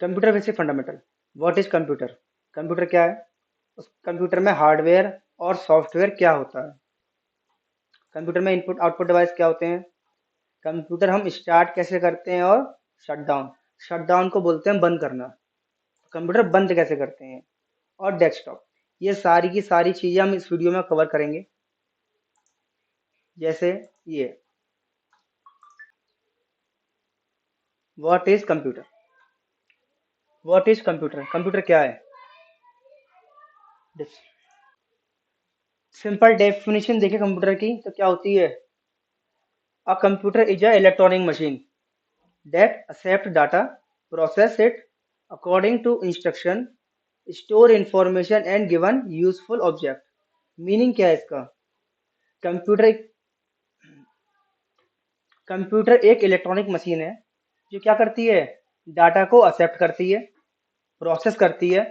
Computer basic fundamental. What is computer? Computer क्या है? उस कंप्यूटर में हार्डवेयर और सॉफ्टवेयर क्या होता है? कंप्यूटर में इनपुट आउटपुट डिवाइस क्या होते हैं? कंप्यूटर हम स्टार्ट कैसे करते हैं और शट डाउन? शट डाउन को बोलते हैं बंद करना। कंप्यूटर बंद कैसे करते हैं? और डेस्कटॉप। ये सारी की सारी चीजें हम इस वीडियो में कवर करेंगे। जैसे ये, what is computer? What is computer? Computer क्या है? सिंपल डेफिनेशन देखें कंप्यूटर की तो क्या होती है? A computer is a electronic machine that accept data, process it according to instruction, store information and given useful object। Meaning क्या है इसका? कंप्यूटर कंप्यूटर एक इलेक्ट्रॉनिक मशीन है जो क्या करती है? डाटा को एक्सेप्ट करती है, प्रोसेस करती है।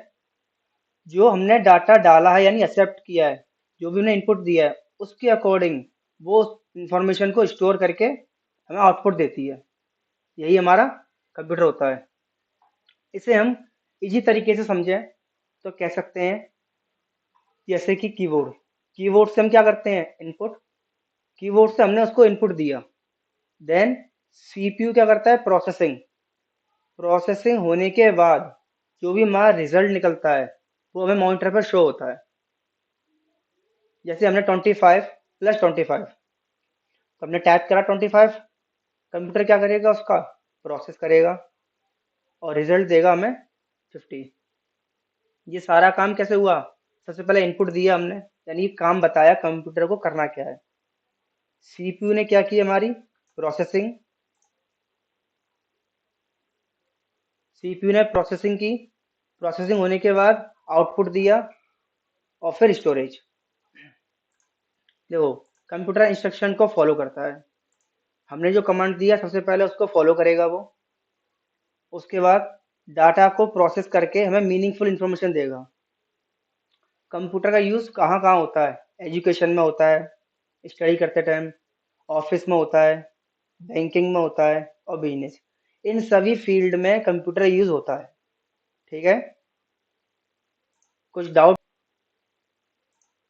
जो हमने डाटा डाला है यानी एक्सेप्ट किया है, जो भी हमने इनपुट दिया है उसके अकॉर्डिंग वो इंफॉर्मेशन को स्टोर करके हमें आउटपुट देती है। यही हमारा कंप्यूटर होता है। इसे हम इजी तरीके से समझें तो कह सकते हैं जैसे कि कीबोर्ड। कीबोर्ड से हम क्या करते हैं? इनपुट। कीबोर्ड से हमने उसको इनपुट दिया, देन सीपीयू क्या करता है? प्रोसेसिंग। प्रोसेसिंग होने के बाद जो भी हमारा रिजल्ट निकलता है वो हमें मॉनिटर पर शो होता है। जैसे हमने 25 प्लस 25, तो हमने टाइप करा 25। कंप्यूटर क्या करेगा? उसका प्रोसेस करेगा और रिजल्ट देगा हमें 50। ये सारा काम कैसे हुआ? सबसे पहले इनपुट दिया हमने, यानी काम बताया कंप्यूटर को करना क्या है। सीपीयू ने क्या की? हमारी प्रोसेसिंग। सीपीयू ने प्रोसेसिंग की। प्रोसेसिंग होने के बाद आउटपुट दिया और फिर स्टोरेज। देखो, कंप्यूटर इंस्ट्रक्शन को फॉलो करता है। हमने जो कमांड दिया सबसे पहले उसको फॉलो करेगा वो। उसके बाद डाटा को प्रोसेस करके हमें मीनिंगफुल इंफॉर्मेशन देगा। कंप्यूटर का यूज कहाँ कहाँ होता है? एजुकेशन में होता है, स्टडी करते टाइम, ऑफिस में होता है, बैंकिंग में होता है और बिजनेस। इन सभी फील्ड में कंप्यूटर यूज होता है। ठीक है? कुछ डाउट?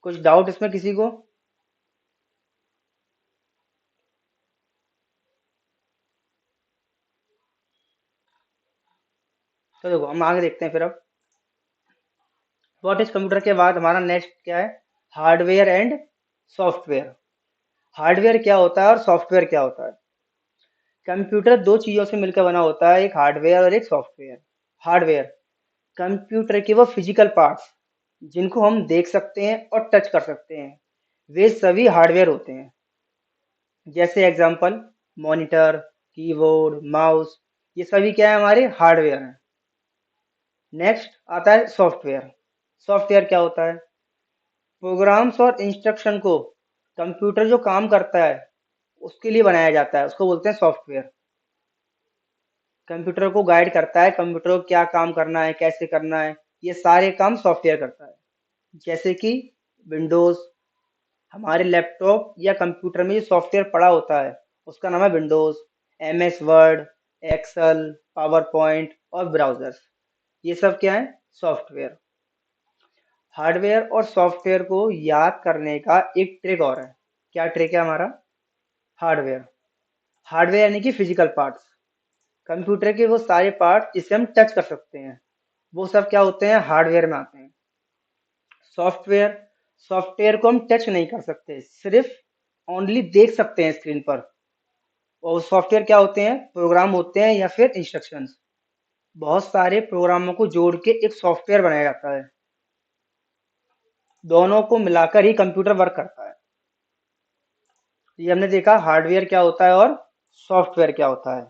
कुछ डाउट इसमें किसी को? तो देखो हम आगे देखते हैं फिर। अब व्हाट इज कंप्यूटर के बाद हमारा नेक्स्ट क्या है? Hardware and software. हार्डवेयर क्या होता है और सॉफ्टवेयर क्या होता है? कंप्यूटर दो चीजों से मिलकर बना होता है, एक हार्डवेयर और एक सॉफ्टवेयर। हार्डवेयर कंप्यूटर के वो फिजिकल पार्ट्स जिनको हम देख सकते हैं और टच कर सकते हैं, वे सभी हार्डवेयर होते हैं। जैसे एग्जांपल, मॉनिटर, कीबोर्ड, माउस, ये सभी क्या है? हमारे हार्डवेयर हैं। नेक्स्ट आता है सॉफ्टवेयर। सॉफ्टवेयर क्या होता है? प्रोग्राम्स और इंस्ट्रक्शन को कंप्यूटर जो काम करता है उसके लिए बनाया जाता है, उसको बोलते हैं सॉफ्टवेयर। कंप्यूटर को गाइड करता है, कंप्यूटर को क्या काम करना है, कैसे करना है, ये सारे काम सॉफ्टवेयर करता है। जैसे कि विंडोज, हमारे लैपटॉप या कंप्यूटर में जो सॉफ्टवेयर पड़ा होता है उसका नाम है Windows, MS Word, Excel, PowerPoint और ब्राउजर्स। ये सब क्या है? सॉफ्टवेयर। हार्डवेयर और सॉफ्टवेयर को याद करने का एक ट्रिक और है। क्या ट्रिक है हमारा? हार्डवेयर। हार्डवेयर यानी कि फिजिकल पार्ट्स। कंप्यूटर के वो सारे पार्ट जिसे हम टच कर सकते हैं वो सब क्या होते हैं? हार्डवेयर में आते हैं। सॉफ्टवेयर, सॉफ्टवेयर को हम टच नहीं कर सकते, सिर्फ ओनली देख सकते हैं स्क्रीन पर। और सॉफ्टवेयर क्या होते हैं? प्रोग्राम होते हैं या फिर इंस्ट्रक्शंस। बहुत सारे प्रोग्रामों को जोड़ के एक सॉफ्टवेयर बनाया जाता है। दोनों को मिलाकर ही कंप्यूटर वर्क करता है। ये हमने देखा हार्डवेयर क्या होता है और सॉफ्टवेयर क्या होता है।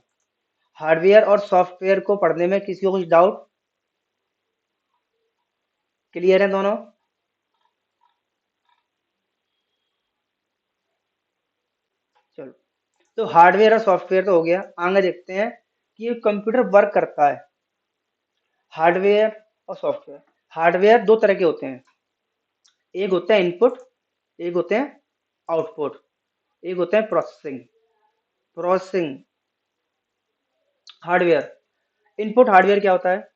हार्डवेयर और सॉफ्टवेयर को पढ़ने में किसी को कुछ डाउट? क्लियर है दोनों? चलो, तो हार्डवेयर और सॉफ्टवेयर तो हो गया। आगे देखते हैं कि ये कंप्यूटर वर्क करता है। हार्डवेयर और सॉफ्टवेयर। हार्डवेयर दो तरह के होते हैं, एक होता है इनपुट, एक होते हैं आउटपुट, एक होता है processing. Processing hardware, input hardware क्या होता है?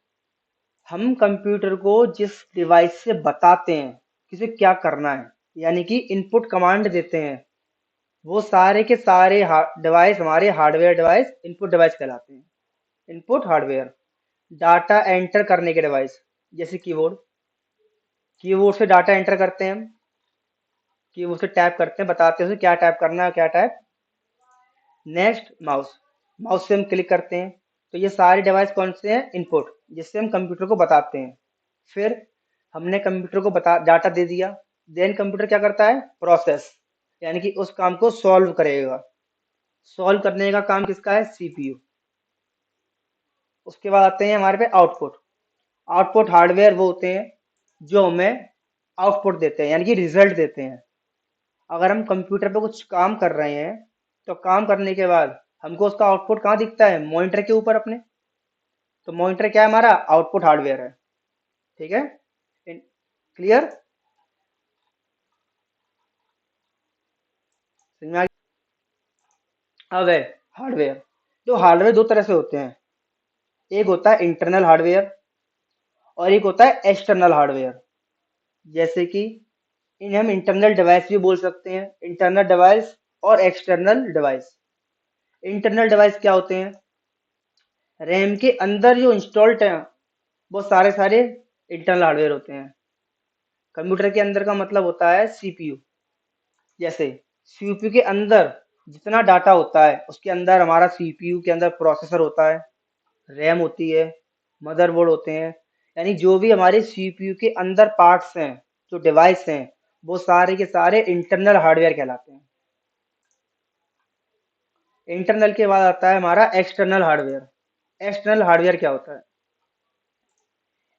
हम कंप्यूटर को जिस डिवाइस से बताते हैं किसे क्या करना है, यानी कि इनपुट कमांड देते हैं, वो सारे के सारे डिवाइस हमारे हार्डवेयर डिवाइस इनपुट डिवाइस कहलाते हैं। Input hardware. डाटा एंटर करने के डिवाइस, जैसे कीबोर्ड। कीबोर्ड से डाटा एंटर करते हैं हम, कीबोर्ड से टैप करते हैं, बताते हैं उसे क्या टैप करना है, क्या टैप। नेक्स्ट माउस, माउस से हम क्लिक करते हैं। तो ये सारे डिवाइस कौन से हैं? इनपुट, जिससे हम कंप्यूटर को बताते हैं। फिर हमने कंप्यूटर को बता डाटा दे दिया, देन कंप्यूटर क्या करता है? प्रोसेस, यानी कि उस काम को सॉल्व करेगा। सॉल्व करने का काम किसका है? सीपीयू। उसके बाद आते हैं हमारे पे आउटपुट। आउटपुट हार्डवेयर वो होते हैं जो हमें आउटपुट देते हैं, यानी कि रिजल्ट देते हैं। अगर हम कंप्यूटर पे कुछ काम कर रहे हैं, तो काम करने के बाद हमको उसका आउटपुट कहाँ दिखता है? मॉनिटर के ऊपर अपने। तो मॉनिटर क्या है? हमारा आउटपुट हार्डवेयर है। ठीक है, क्लियर? समझ में आ गया? अब है हार्डवेयर। तो हार्डवेयर दो तरह से होते हैं, एक होता है इंटरनल हार्डवेयर और एक होता है एक्सटर्नल हार्डवेयर। जैसे कि इन्हें हम इंटरनल डिवाइस भी बोल सकते हैं, इंटरनल डिवाइस और एक्सटर्नल डिवाइस। इंटरनल डिवाइस क्या होते हैं? रैम के अंदर जो इंस्टॉल्ड है वो सारे सारे इंटरनल हार्डवेयर होते हैं। कंप्यूटर के अंदर का मतलब होता है सीपीयू। जैसे सीपीयू के अंदर जितना डाटा होता है उसके अंदर हमारा सीपीयू के अंदर प्रोसेसर होता है, रैम होती है, मदरबोर्ड होते हैं। यानी जो भी हमारे सीपीयू के अंदर पार्ट्स हैं, जो डिवाइस हैं, वो सारे के सारे इंटरनल हार्डवेयर कहलाते हैं। इंटरनल के बाद आता है हमारा एक्सटर्नल हार्डवेयर। एक्सटर्नल हार्डवेयर क्या होता है?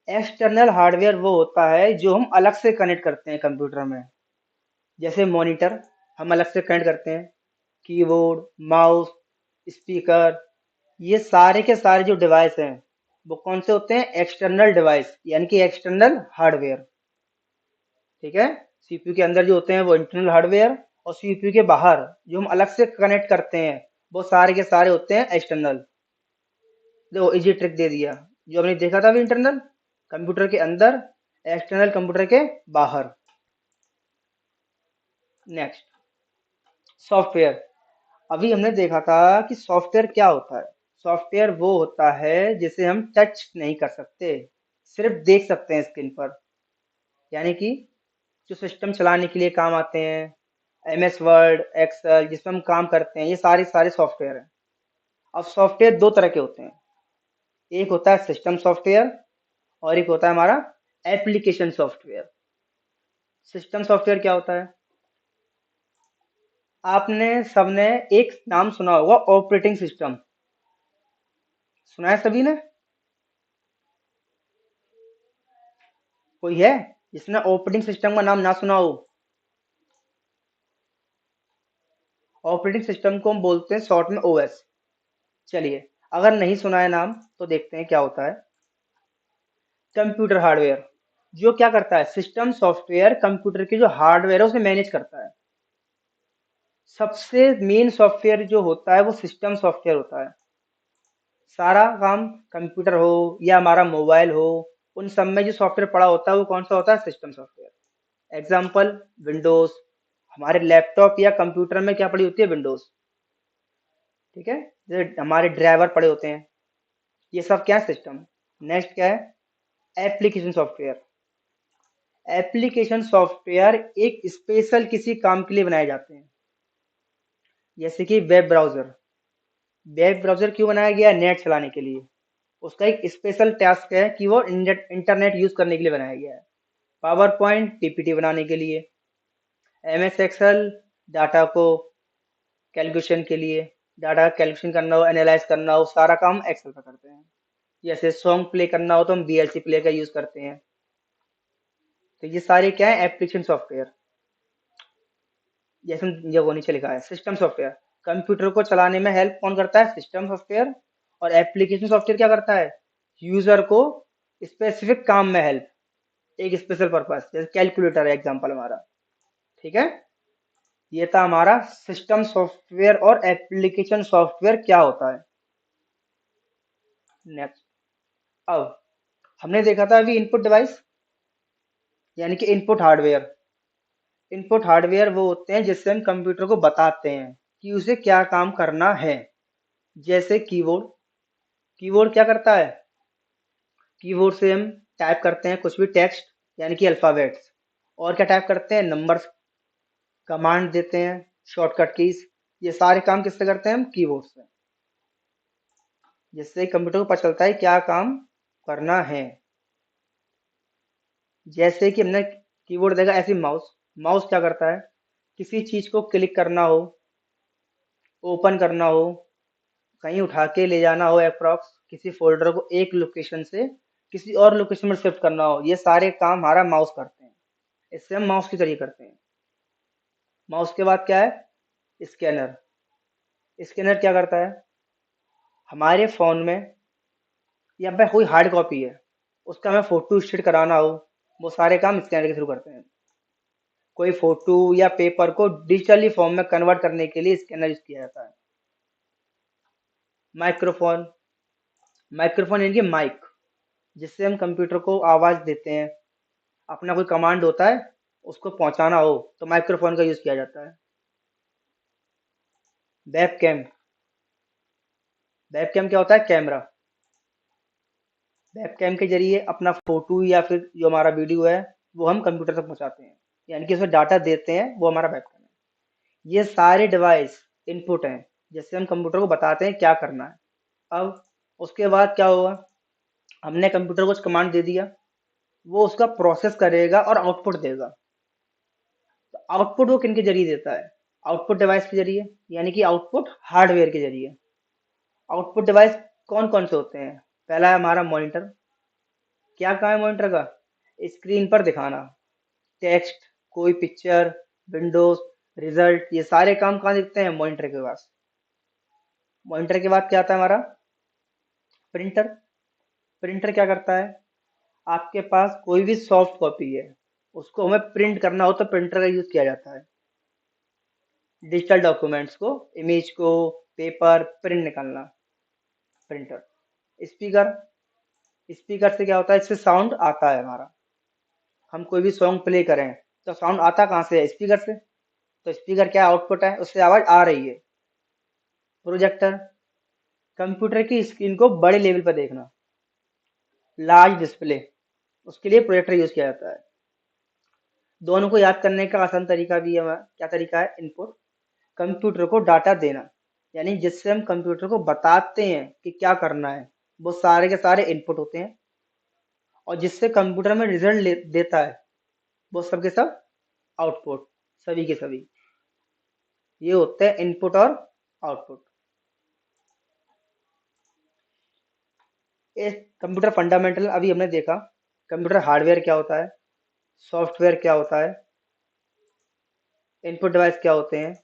एक्सटर्नल हार्डवेयर वो होता है जो हम अलग से कनेक्ट करते हैं कंप्यूटर में। जैसे मॉनिटर हम अलग से कनेक्ट करते हैं, कीबोर्ड, माउस, स्पीकर, ये सारे के सारे जो डिवाइस हैं वो कौन से होते हैं? एक्सटर्नल डिवाइस, यानी कि एक्सटर्नल हार्डवेयर। ठीक है, सीपीयू के अंदर जो होते हैं वो इंटरनल हार्डवेयर, और सीपीयू के बाहर जो हम अलग से कनेक्ट करते हैं वो सारे के सारे होते हैं एक्सटर्नल। देखो इजी ट्रिक दे दिया, जो हमने देखा था अभी, इंटरनल कंप्यूटर के अंदर, एक्सटर्नल कंप्यूटर के बाहर। Next, software. अभी हमने देखा था कि सॉफ्टवेयर क्या होता है। सॉफ्टवेयर वो होता है जिसे हम टच नहीं कर सकते, सिर्फ देख सकते हैं स्क्रीन पर। यानी कि जो सिस्टम चलाने के लिए काम आते हैं, एमएस वर्ड, एक्सेल, जिसमें हम काम करते हैं, ये सारे सारे सॉफ्टवेयर हैं। अब सॉफ्टवेयर दो तरह के होते हैं, एक होता है सिस्टम सॉफ्टवेयर और एक होता है हमारा एप्लीकेशन सॉफ्टवेयर। सिस्टम सॉफ्टवेयर क्या होता है? आपने सबने एक नाम सुना होगा, ऑपरेटिंग सिस्टम। सुना है सभी ने? कोई है जिसने ऑपरेटिंग सिस्टम का नाम ना सुना हो? ऑपरेटिंग सिस्टम को हम बोलते हैं शॉर्ट में ओएस। चलिए, अगर नहीं सुना है नाम तो देखते हैं क्या होता है। कंप्यूटर हार्डवेयर जो क्या करता है? सिस्टम सॉफ्टवेयर कंप्यूटर के जो हार्डवेयर है उसे मैनेज करता है। सबसे मेन सॉफ्टवेयर जो होता है वो सिस्टम सॉफ्टवेयर होता है। सारा काम कंप्यूटर हो या हमारा मोबाइल हो, उन सब में जो सॉफ्टवेयर पड़ा होता है वो कौन सा होता है? System software. Example, Windows. हमारे लैपटॉप या कंप्यूटर में क्या पड़ी होती है? विंडोज। ठीक है, जैसे हमारे ड्राइवर पड़े होते हैं, ये सब क्या है? सिस्टम। नेक्स्ट क्या है? Application software. एप्लीकेशन सॉफ्टवेयर एक स्पेशल किसी काम के लिए बनाए जाते हैं, जैसे कि वेब ब्राउजर। वेब ब्राउजर क्यों बनाया गया? नेट चलाने के लिए। उसका एक स्पेशल टास्क है कि वो इंटरनेट यूज करने के लिए बनाया गया है। पावर पॉइंट पीपीटी बनाने के लिए। एमएस एक्सेल डाटा को कैलकुलेशन के लिए, डाटा कैलकुलेशन करना हो, एनालाइज करना हो, सारा काम एक्सेल पर करते हैं। जैसे सॉन्ग प्ले करना हो तो हम वीएलसी प्ले का यूज करते हैं। तो ये सारे क्या है? Application software. जैसे ये वो नीचे लिखा है सिस्टम सॉफ्टवेयर, कंप्यूटर को चलाने में हेल्प कौन करता है? System software. और एप्लीकेशन सॉफ्टवेयर क्या करता है? यूजर को स्पेसिफिक काम में हेल्प, एक स्पेशल पर्पस, जैसे कैलकुलेटर है एग्जांपल हमारा। ठीक है, ये था हमारा सिस्टम सॉफ्टवेयर और एप्लीकेशन सॉफ्टवेयर क्या होता है। नेक्स्ट। अब हमने देखा था अभी इनपुट डिवाइस यानी कि इनपुट हार्डवेयर। इनपुट हार्डवेयर वो होते हैं जिससे हम कंप्यूटर को बताते हैं कि उसे क्या काम करना है। जैसे कीबोर्ड। कीबोर्ड क्या करता है? कीबोर्ड से हम टाइप करते हैं कुछ भी टेक्स्ट यानी कि अल्फाबेट्स। और क्या टाइप करते हैं? नंबर्स। कमांड देते हैं, शॉर्टकट कीज। ये सारे काम किससे करते हैं हम? कीबोर्ड से। जिससे कंप्यूटर को पता चलता है क्या काम करना है। जैसे कि हमने कीबोर्ड देखा, ऐसे माउस। माउस क्या करता है? किसी चीज को क्लिक करना हो, ओपन करना हो, कहीं उठा के ले जाना हो, अप्रॉक्स किसी फोल्डर को एक लोकेशन से किसी और लोकेशन में शिफ्ट करना हो, ये सारे काम हमारा माउस करते हैं। इससे हम माउस के जरिए करते हैं। माउस के बाद क्या है? स्कैनर। स्कैनर क्या करता है? हमारे फोन में या पे कोई हार्ड कॉपी है, उसका हमें फोटो स्टेट कराना हो, वो सारे काम स्कैनर के थ्रू करते हैं। कोई फोटो या पेपर को डिजिटली फॉर्म में कन्वर्ट करने के लिए स्कैनर यूज किया जाता है। माइक्रोफोन। माइक्रोफोन यानी कि माइक, जिससे हम कंप्यूटर को आवाज देते हैं। अपना कोई कमांड होता है, उसको पहुंचाना हो तो माइक्रोफोन का यूज किया जाता है। वेबकैम। वेबकैम क्या होता है? कैमरा। वेबकैम के जरिए अपना फोटो या फिर जो हमारा वीडियो है वो हम कंप्यूटर तक पहुंचाते हैं, यानी कि उसमें डाटा देते हैं, वो हमारा वेबकैम है। ये सारे डिवाइस इनपुट हैं जिससे हम कंप्यूटर को बताते हैं क्या करना है। अब उसके बाद क्या होगा? हमने कंप्यूटर को कुछ कमांड दे दिया, वो उसका प्रोसेस करेगा और आउटपुट देगा। तो आउटपुट वो किन के जरिए देता है? आउटपुट डिवाइस के जरिए, यानी कि आउटपुट हार्डवेयर के जरिए। आउटपुट डिवाइस कौन कौन से होते हैं? पहला है हमारा मॉनिटर। क्या काम है मॉनिटर का? स्क्रीन पर दिखाना टेक्स्ट, कोई पिक्चर, विंडोज, रिजल्ट, ये सारे काम कहाँ दिखते हैं? मॉनिटर के पास। मॉनिटर के बाद क्या आता है हमारा? प्रिंटर। प्रिंटर क्या करता है? आपके पास कोई भी सॉफ्ट कॉपी है, उसको हमें प्रिंट करना हो तो प्रिंटर का यूज किया जाता है। डिजिटल डॉक्यूमेंट्स को, इमेज को, पेपर प्रिंट निकालना, प्रिंटर। स्पीकर। स्पीकर से क्या होता है? इससे साउंड आता है हमारा। हम कोई भी सॉन्ग प्ले करें तो साउंड आता कहाँ से है? स्पीकर से। तो स्पीकर क्या आउटपुट है? उससे आवाज आ रही है। प्रोजेक्टर। कंप्यूटर की स्क्रीन को बड़े लेवल पर देखना, लार्ज डिस्प्ले, उसके लिए प्रोजेक्टर यूज किया जाता है। दोनों को याद करने का आसान तरीका भी है क्या तरीका है? इनपुट। कंप्यूटर को डाटा देना, यानी जिससे हम कंप्यूटर को बताते हैं कि क्या करना है, वो सारे के सारे इनपुट होते हैं। और जिससे कंप्यूटर में रिजल्ट देता है, वो सब के सब आउटपुट, सभी के सभी। ये होते हैं इनपुट और आउटपुट। ये कंप्यूटर फंडामेंटल अभी हमने देखा। कंप्यूटर हार्डवेयर क्या होता है, सॉफ्टवेयर क्या होता है, इनपुट डिवाइस क्या होते हैं,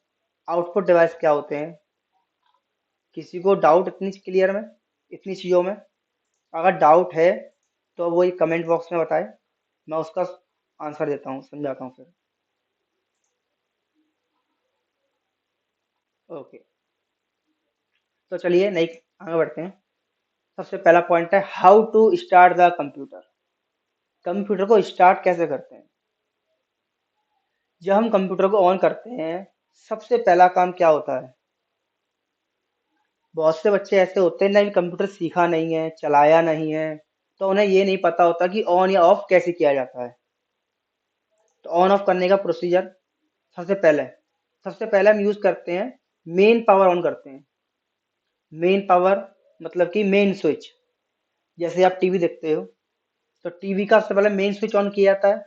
आउटपुट डिवाइस क्या होते हैं। किसी को डाउट इतनी क्लियर में, इतनी चीज़ों में? अगर डाउट है तो वो एक कमेंट बॉक्स में बताए, मैं उसका आंसर देता हूँ, समझाता हूँ फिर। ओके, तो चलिए नई आगे बढ़ते हैं। सबसे पहला पॉइंट है how to start the computer. Computer को स्टार्ट कैसे करते हैं? जब हम कंप्यूटर को ऑन करते हैं, सबसे पहला काम क्या होता है? बहुत से बच्चे ऐसे होते हैं ना, कंप्यूटर सीखा नहीं है, चलाया नहीं है, तो उन्हें ये नहीं पता होता कि ऑन या ऑफ कैसे किया जाता है। तो ऑन ऑफ करने का प्रोसीजर, सबसे पहले सबसे पहले हम यूज करते हैं, मेन पावर ऑन करते हैं। मेन पावर मतलब कि मेन स्विच। जैसे आप टीवी देखते हो तो टीवी का सबसे पहले मेन स्विच ऑन किया जाता है,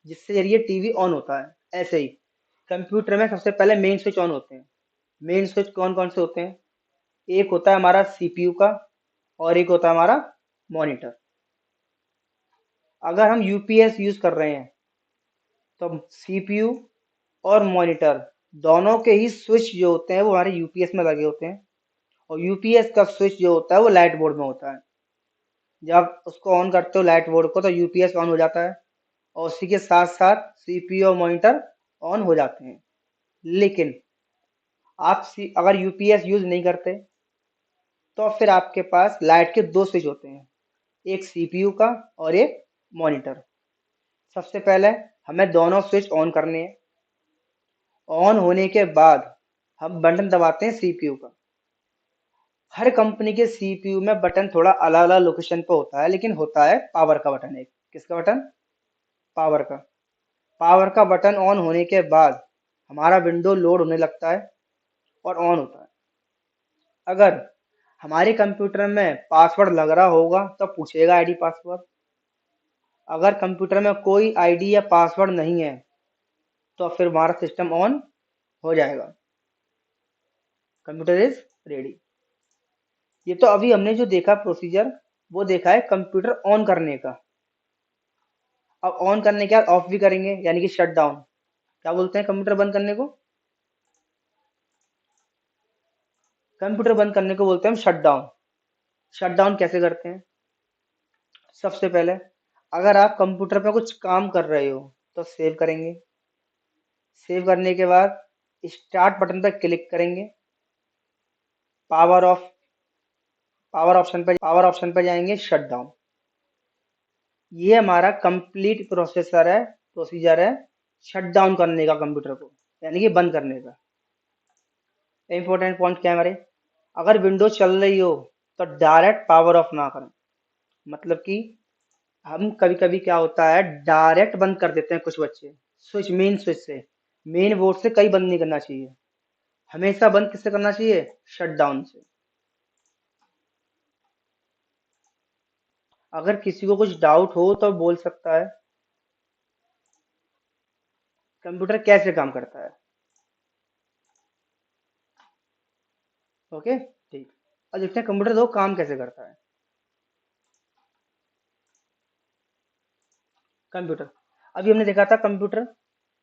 जिससे जरिए टीवी ऑन होता है। ऐसे ही कंप्यूटर में सबसे पहले मेन स्विच ऑन होते हैं। मेन स्विच कौन कौन से होते हैं? एक होता है हमारा सीपीयू का, और एक होता है हमारा मॉनिटर। अगर हम यूपीएस यूज कर रहे हैं तो सीपीयू और मॉनिटर दोनों के ही स्विच जो होते हैं वो हमारे यूपीएस में लगे होते हैं। और यूपीएस का स्विच जो होता है वो लाइट बोर्ड में होता है। जब उसको ऑन करते हो लाइट बोर्ड को तो यूपीएस ऑन हो जाता है, और उसी के साथ साथ सीपीयू और मॉनिटर ऑन हो जाते हैं। लेकिन आप अगर यूपीएस यूज नहीं करते, तो फिर आपके पास लाइट के दो स्विच होते हैं, एक सीपीयू का और एक मॉनिटर। सबसे पहले हमें दोनों स्विच ऑन करने हैं। ऑन होने के बाद हम बटन दबाते हैं सीपीयू का। हर कंपनी के सीपीयू में बटन थोड़ा अलग अलग लोकेशन पे होता है, लेकिन होता है पावर का बटन। एक किसका बटन? पावर का। पावर का बटन ऑन होने के बाद हमारा विंडो लोड होने लगता है और ऑन होता है। अगर हमारे कंप्यूटर में पासवर्ड लग रहा होगा तो पूछेगा आईडी पासवर्ड। अगर कंप्यूटर में कोई आईडी या पासवर्ड नहीं है तो फिर हमारा सिस्टम ऑन हो जाएगा। Computer is ready. ये तो अभी हमने जो देखा प्रोसीजर, वो देखा है कंप्यूटर ऑन करने का। अब ऑन करने के बाद ऑफ भी करेंगे, यानी कि शट डाउन। क्या बोलते हैं कंप्यूटर बंद करने को? कंप्यूटर बंद करने को बोलते हैं हम शट डाउन। शट डाउन कैसे करते हैं? सबसे पहले अगर आप कंप्यूटर पे कुछ काम कर रहे हो तो सेव करेंगे। सेव करने के बाद स्टार्ट बटन पर क्लिक करेंगे। पावर ऑफ पावर ऑप्शन पर जाएंगे, शट डाउन। ये हमारा कंप्लीट प्रोसीजर है शट डाउन करने का कंप्यूटर को, यानी कि बंद करने का। इंपॉर्टेंट पॉइंट क्या है हमारे? अगर विंडोज चल रही हो तो डायरेक्ट पावर ऑफ ना करें। मतलब कि हम कभी कभी क्या होता है, डायरेक्ट बंद कर देते हैं कुछ बच्चे, मेन स्विच से। मेन बोर्ड से कहीं बंद नहीं करना चाहिए। हमेशा बंद किससे करना चाहिए? शट डाउन से। अगर किसी को कुछ डाउट हो तो बोल सकता है। कंप्यूटर कैसे काम करता है? ओके, ठीक। अब देखते हैं कंप्यूटर दो काम कैसे करता है। कंप्यूटर, अभी हमने देखा था कंप्यूटर।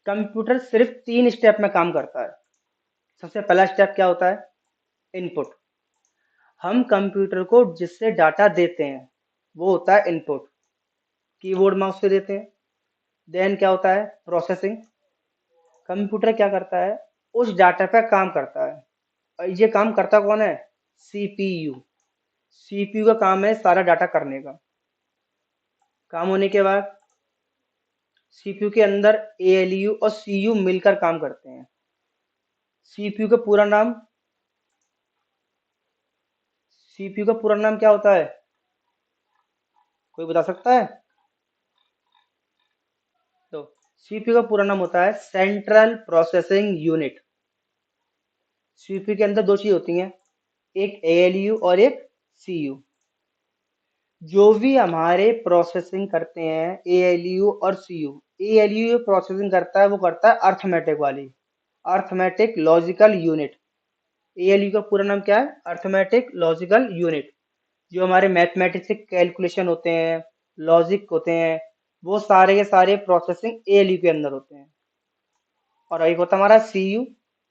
कंप्यूटर सिर्फ 3 स्टेप में काम करता है। सबसे पहला स्टेप क्या होता है? इनपुट। हम कंप्यूटर को जिससे डाटा देते हैं वो होता है इनपुट। कीबोर्ड माउस से देते हैं। देन क्या होता है? प्रोसेसिंग। कंप्यूटर क्या करता है? उस डाटा पे काम करता है। और ये काम करता कौन है? सीपीयू। सीपीयू का काम है सारा डाटा करने का। काम होने के बाद सीपीयू के अंदर एएलयू और सीयू मिलकर काम करते हैं। सीपीयू का पूरा नाम सीपीयू का पूरा नाम क्या होता है? कोई बता सकता है? तो सीपीयू का पूरा नाम होता है सेंट्रल प्रोसेसिंग यूनिट। सीपीयू के अंदर दो चीज होती हैं, एक एएलयू और एक सीयू। जो भी हमारे प्रोसेसिंग करते हैं एएलयू और सीयू, एएलयू प्रोसेसिंग करता है वो करता है अर्थमेटिक वाली, अर्थमेटिक लॉजिकल यूनिट। एएलयू का पूरा नाम क्या है? Arithmetic logical unit. जो हमारे मैथमेटिक्स के कैलकुलेशन होते हैं, लॉजिक होते हैं, वो सारे के सारे प्रोसेसिंग एएलयू के अंदर होते हैं। और एक होता है हमारा सीयू।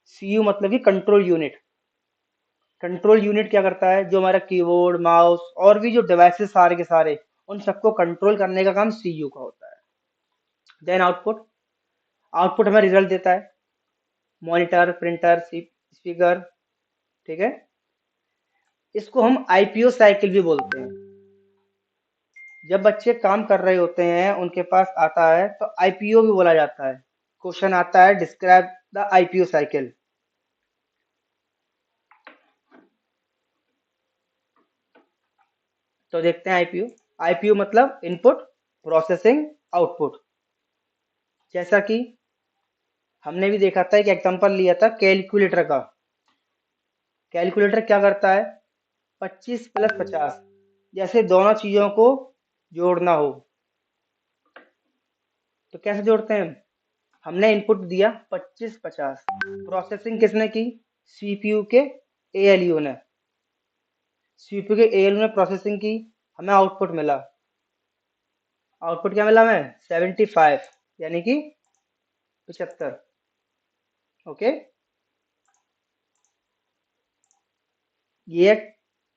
सीयू मतलब कि कंट्रोल यूनिट। कंट्रोल यूनिट क्या करता है? जो हमारा कीबोर्ड माउस और भी जो डिवाइसेस सारे के सारे, उन सबको कंट्रोल करने का काम सीयू का होता है। Then output. आउटपुट हमें रिजल्ट देता है, मॉनिटर, प्रिंटर, स्पीकर। ठीक है, इसको हम आईपीओ साइकिल भी बोलते हैं। जब बच्चे काम कर रहे होते हैं उनके पास आता है तो आईपीओ भी बोला जाता है। क्वेश्चन आता है डिस्क्राइब द आईपीओ साइकिल। तो देखते हैं आईपीओ। आईपीओ मतलब इनपुट, प्रोसेसिंग, आउटपुट। जैसा कि हमने भी देखा था, एक एग्जांपल लिया था कैलकुलेटर का। कैलकुलेटर क्या करता है? 25 प्लस 50, जैसे दोनों चीजों को जोड़ना हो तो कैसे जोड़ते हैं? हमने इनपुट दिया 25 50, प्रोसेसिंग किसने की? सीपीयू के एएलयू ने। सीपीयू के एएलयू ने प्रोसेसिंग की, हमें आउटपुट मिला। आउटपुट क्या मिला हमें? 75, यानी कि 75। ओके, ये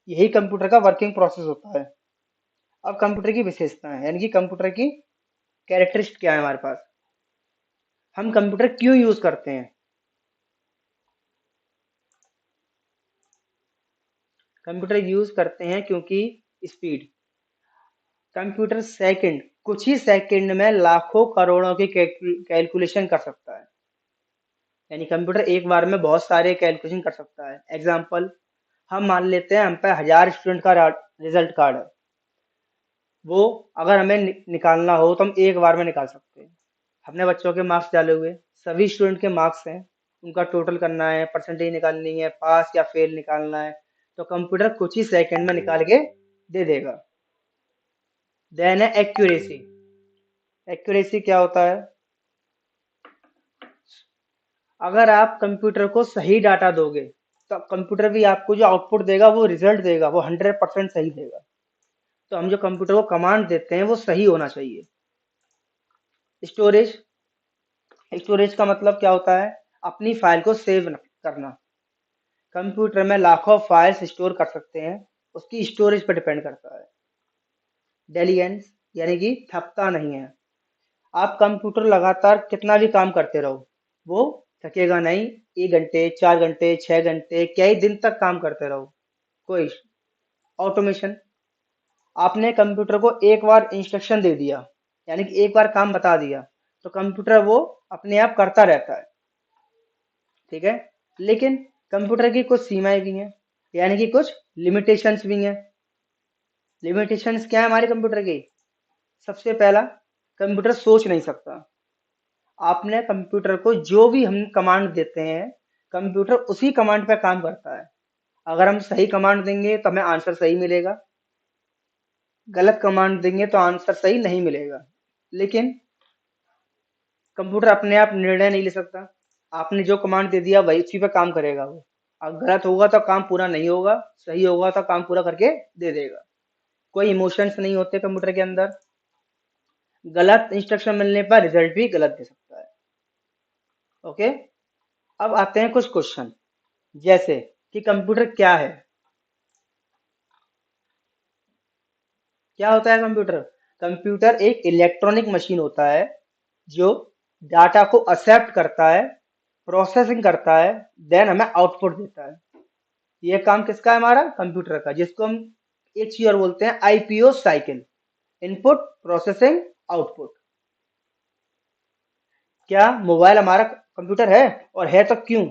यही कंप्यूटर का वर्किंग प्रोसेस होता है। अब कंप्यूटर की विशेषताएं, यानी कि कंप्यूटर की कैरेक्टरिस्टिक क्या है हमारे पास, हम कंप्यूटर क्यों यूज करते हैं। कंप्यूटर यूज करते हैं क्योंकि स्पीड। कंप्यूटर सेकंड, कुछ ही सेकंड में लाखों करोड़ों की कैलकुलेशन कर सकता है। यानी कंप्यूटर एक बार में बहुत सारे कैलकुलेशन कर सकता है। एग्जाम्पल, हम मान लेते हैं हम पे 1000 स्टूडेंट का रिजल्ट कार्ड है। वो अगर हमें निकालना हो तो हम एक बार में निकाल सकते हैं। हमने बच्चों के मार्क्स डाले हुए, सभी स्टूडेंट के मार्क्स हैं, उनका टोटल करना है, परसेंटेज निकालनी है, पास या फेल निकालना है, तो कंप्यूटर कुछ ही सेकंड में निकाल के दे देगा। देन है एक्यूरेसी। एक्यूरेसी क्या होता है? अगर आप कंप्यूटर को सही डाटा दोगे तो कंप्यूटर भी आपको जो आउटपुट देगा, वो रिजल्ट देगा, वो 100% सही देगा। तो हम जो कंप्यूटर को कमांड देते हैं वो सही होना चाहिए। स्टोरेज। स्टोरेज का मतलब क्या होता है? अपनी फाइल को सेव करना। कंप्यूटर में लाखों फाइल्स स्टोर कर सकते हैं, उसकी स्टोरेज पर डिपेंड करता है। डेलिगेंस, यानी कि थकता नहीं है। आप कंप्यूटर लगातार कितना भी काम करते रहो, वो थकेगा नहीं। 1 घंटे, 4 घंटे, 6 घंटे, कई दिन तक काम करते रहो, कोई। ऑटोमेशन। आपने कंप्यूटर को एक बार इंस्ट्रक्शन दे दिया, यानी कि एक बार काम बता दिया, तो कंप्यूटर वो अपने आप करता रहता है। ठीक है। लेकिन कंप्यूटर की कुछ सीमाएं भी हैं, यानी कि कुछ लिमिटेशंस भी हैं। लिमिटेशंस क्या है हमारे कंप्यूटर की? सबसे पहला, कंप्यूटर सोच नहीं सकता। आपने कंप्यूटर को जो भी हम कमांड देते हैं, कंप्यूटर उसी कमांड पे काम करता है। अगर हम सही कमांड देंगे तो हमें आंसर सही मिलेगा, गलत कमांड देंगे तो आंसर सही नहीं मिलेगा। लेकिन कंप्यूटर अपने आप निर्णय नहीं ले सकता। आपने जो कमांड दे दिया वही उसी पे काम करेगा वो। अगर गलत होगा तो काम पूरा नहीं होगा, सही होगा तो काम पूरा करके दे देगा। कोई इमोशंस नहीं होते कंप्यूटर के अंदर। गलत इंस्ट्रक्शन मिलने पर रिजल्ट भी गलत दे सकता है। ओके। अब आते हैं कुछ क्वेश्चन, जैसे कि कंप्यूटर क्या है? क्या होता है कंप्यूटर? कंप्यूटर एक इलेक्ट्रॉनिक मशीन होता है जो डाटा को एक्सेप्ट करता है, प्रोसेसिंग करता है, देन हमें आउटपुट देता है। ये काम किसका है? हमारा कंप्यूटर का, जिसको हम एक चीज और बोलते हैं IPO cycle, input, processing, output. क्या मोबाइल हमारा कंप्यूटर है? और है तो क्यों?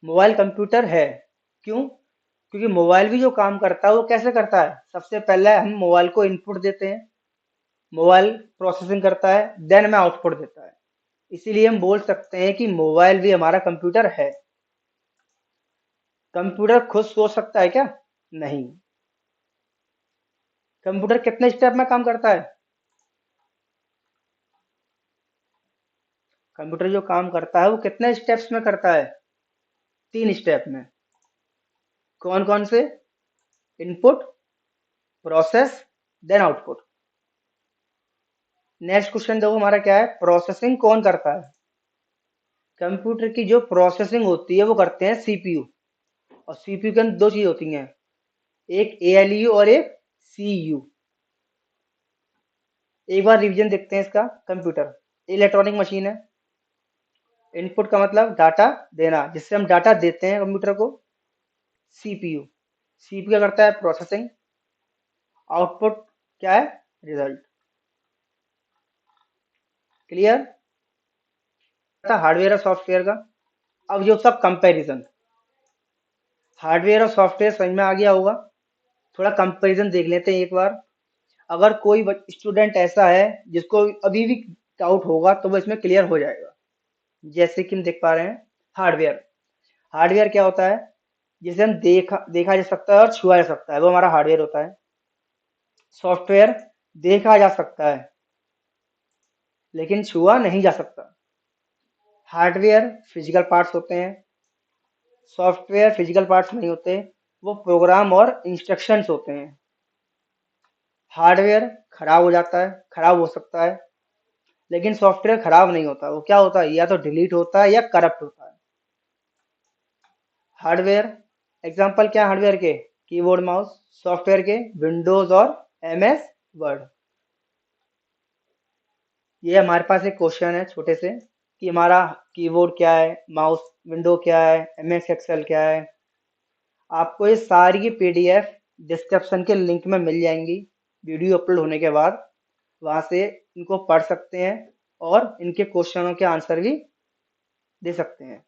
मोबाइल कंप्यूटर है, क्यों? क्योंकि मोबाइल भी जो काम करता है वो कैसे करता है? सबसे पहले हम मोबाइल को इनपुट देते हैं, मोबाइल प्रोसेसिंग करता है, देन हमें आउटपुट देता है। इसीलिए हम बोल सकते हैं कि मोबाइल भी हमारा कंप्यूटर है। कंप्यूटर खुद सोच सकता है क्या? नहीं। कंप्यूटर कितने स्टेप में काम करता है? कंप्यूटर जो काम करता है वो कितने स्टेप्स में करता है? 3 स्टेप में। कौन कौन से? Input, process, then output. Next question देखो हमारा क्या है, प्रोसेसिंग कौन करता है? कंप्यूटर की जो प्रोसेसिंग होती है वो करते हैं सीपीयू। और सीपीयू के अंदर दो चीज होती हैं, एक एएलयू और एक सीयू। एक बार रिवीजन देखते हैं इसका। कंप्यूटर इलेक्ट्रॉनिक मशीन है। इनपुट का मतलब डाटा देना, जिससे हम डाटा देते हैं कंप्यूटर को। सीपीयू। सीपीयू क्या करता है? प्रोसेसिंग। आउटपुट क्या है? रिजल्ट। क्लियर था हार्डवेयर और सॉफ्टवेयर का। अब जो सब कंपैरिजन, हार्डवेयर और सॉफ्टवेयर समझ में आ गया होगा। थोड़ा कंपैरिजन देख लेते हैं एक बार। अगर कोई स्टूडेंट ऐसा है जिसको अभी भी डाउट होगा तो वो इसमें क्लियर हो जाएगा। जैसे कि हम देख पा रहे हैं, हार्डवेयर। हार्डवेयर क्या होता है? जिसे हम देखा देखा जा सकता है और छुआ जा सकता है, वो हमारा हार्डवेयर होता है। सॉफ्टवेयर देखा जा सकता है लेकिन छुआ नहीं जा सकता। हार्डवेयर फिजिकल पार्ट्स होते हैं, सॉफ्टवेयर फिजिकल पार्ट्स नहीं होते, वो प्रोग्राम और इंस्ट्रक्शंस होते हैं। हार्डवेयर खराब हो जाता है, खराब हो सकता है, लेकिन सॉफ्टवेयर खराब नहीं होता। वो क्या होता है? या तो डिलीट होता है या करप्ट होता है। हार्डवेयर एग्जांपल क्या है हार्डवेयर के? Keyboard, mouse. सॉफ्टवेयर के विंडोज और एमएस वर्ड। ये हमारे पास एक क्वेश्चन है छोटे से, कि हमारा कीबोर्ड क्या है, माउस विंडो क्या है, एमएस एक्सेल क्या है। आपको ये सारी PDF डिस्क्रिप्शन के लिंक में मिल जाएंगी वीडियो अपलोड होने के बाद। वहां से इनको पढ़ सकते हैं और इनके क्वेश्चनों के आंसर भी दे सकते हैं।